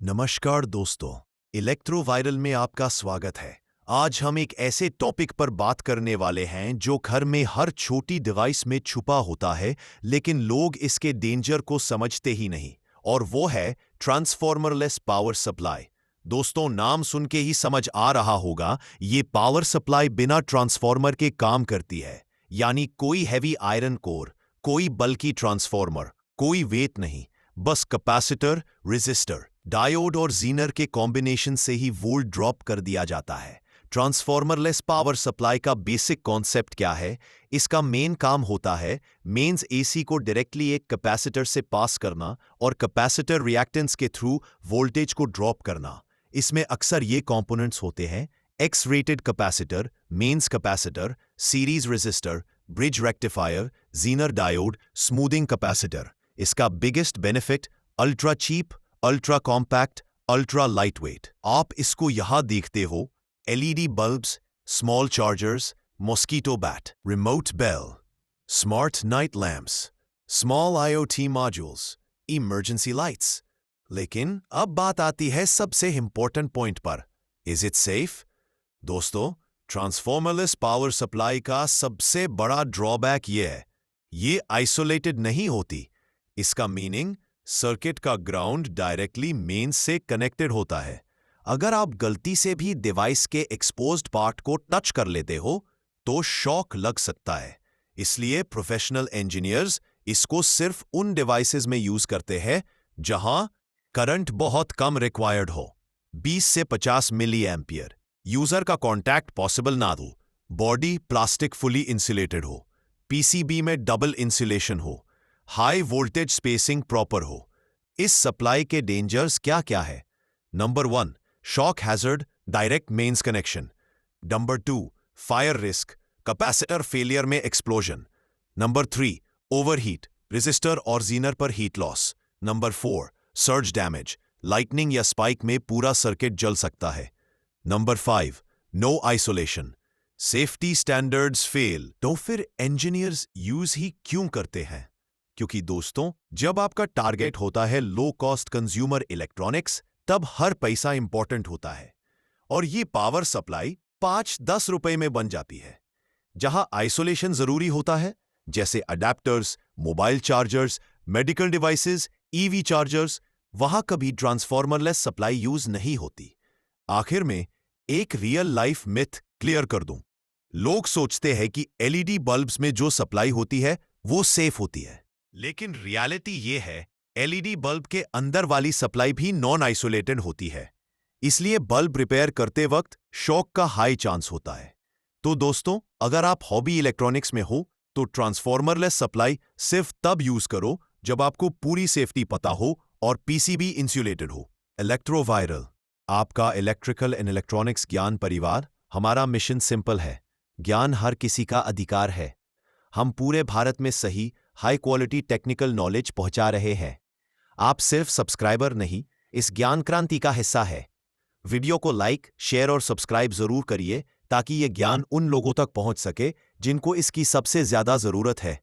नमस्कार दोस्तों, इलेक्ट्रोवायरल में आपका स्वागत है। आज हम एक ऐसे टॉपिक पर बात करने वाले हैं जो घर में हर छोटी डिवाइस में छुपा होता है, लेकिन लोग इसके डेंजर को समझते ही नहीं, और वो है ट्रांसफॉर्मरलेस पावर सप्लाई। दोस्तों, नाम सुन के ही समझ आ रहा होगा, ये पावर सप्लाई बिना ट्रांसफॉर्मर के काम करती है। यानी कोई हैवी आयरन कोर, कोई बल्कि ट्रांसफॉर्मर, कोई वेट नहीं, बस कैपेसिटर, रेजिस्टर, डायोड और जीनर के कॉम्बिनेशन से ही वोल्ट ड्रॉप कर दिया जाता है। ट्रांसफॉर्मरलेस पावर सप्लाई का बेसिक कॉन्सेप्ट क्या है? इसका मेन काम होता है मेंस एसी को डायरेक्टली एक कैपेसिटर से पास करना और कैपेसिटर रिएक्टेंस के थ्रू वोल्टेज को ड्रॉप करना। इसमें अक्सर ये कंपोनेंट्स होते हैं: X rated capacitor, mains capacitor, series resistor, bridge rectifier, zener diode, smoothing capacitor. इसका biggest benefit ultra cheap, ultra compact, ultra lightweight. आप इसको यहां देखते हो: LED bulbs, small chargers, mosquito bat, remote bell, smart night lamps, small IoT modules, emergency lights. लेकिन अब बात आती है सबसे इंपॉर्टेंट पॉइंट पर: इज इट सेफ? दोस्तों, ट्रांसफॉर्मरलेस पावर सप्लाई का सबसे बड़ा ड्रॉबैक ये है, ये आइसोलेटेड नहीं होती। इसका मीनिंग सर्किट का ग्राउंड डायरेक्टली मेंस से कनेक्टेड होता है। अगर आप गलती से भी डिवाइस के एक्सपोज्ड पार्ट को टच कर लेते हो तो शॉक लग सकता है। इसलिए प्रोफेशनल इंजीनियर्स इसको सिर्फ उन डिवाइसेस में यूज करते हैं जहां करंट बहुत कम रिक्वायर्ड हो, 20 से 50 मिली एम्पियर, यूजर का कॉन्टैक्ट पॉसिबल ना हो, बॉडी प्लास्टिक फुली इंसुलेटेड हो, पीसीबी में डबल इंसुलेशन हो, हाई वोल्टेज स्पेसिंग प्रॉपर हो। इस सप्लाई के डेंजर्स क्या क्या है? Number 1, shock hazard, direct mains connection. Number 2, fire risk, capacitor failure में एक्सप्लोजन। नंबर 3, ओवरहीट, रेजिस्टर और जीनर पर heat loss. Number 4, surge damage, lightning या स्पाइक में पूरा सर्किट जल सकता है। Number 5, no isolation, safety standards fail. तो फिर इंजीनियर्स यूज ही क्यों करते हैं? क्योंकि दोस्तों, जब आपका टारगेट होता है लो कॉस्ट कंज्यूमर इलेक्ट्रॉनिक्स, तब हर पैसा इंपॉर्टेंट होता है। और ये पावर सप्लाई 5-10 रुपए में बन जाती है। जहां आइसोलेशन जरूरी होता है, जैसे adapters, mobile chargers, medical devices, EV chargers, वहां कभी ट्रांसफॉर्मरलेस सप्लाई यूज नहीं होती। आखिर में एक रियल लाइफ मिथ क्लियर कर दूं। लोग सोचते हैं कि एलईडी बल्ब्स में जो सप्लाई होती है वो सेफ होती है, लेकिन रियलिटी ये है, एलईडी बल्ब के अंदर वाली सप्लाई भी नॉन आइसोलेटेड होती है। इसलिए बल्ब रिपेयर करते वक्त शॉक का हाई चांस होता है। तो दोस्तों, अगर आप हॉबी इलेक्ट्रॉनिक्स में हो तो ट्रांसफॉर्मरलेस सप्लाई सिर्फ तब यूज करो जब आपको पूरी सेफ्टी पता हो और पीसीबी इंसुलेटेड हो। इलेक्ट्रोवायरल, आपका इलेक्ट्रिकल एंड इलेक्ट्रॉनिक्स ज्ञान परिवार। हमारा मिशन सिंपल है, ज्ञान हर किसी का अधिकार है। हम पूरे भारत में सही हाई क्वालिटी टेक्निकल नॉलेज पहुंचा रहे हैं। आप सिर्फ सब्सक्राइबर नहीं, इस ज्ञान क्रांति का हिस्सा है। वीडियो को लाइक, शेयर और सब्सक्राइब जरूर करिए ताकि यह ज्ञान उन लोगों तक पहुंच सके जिनको इसकी सबसे ज्यादा जरूरत है।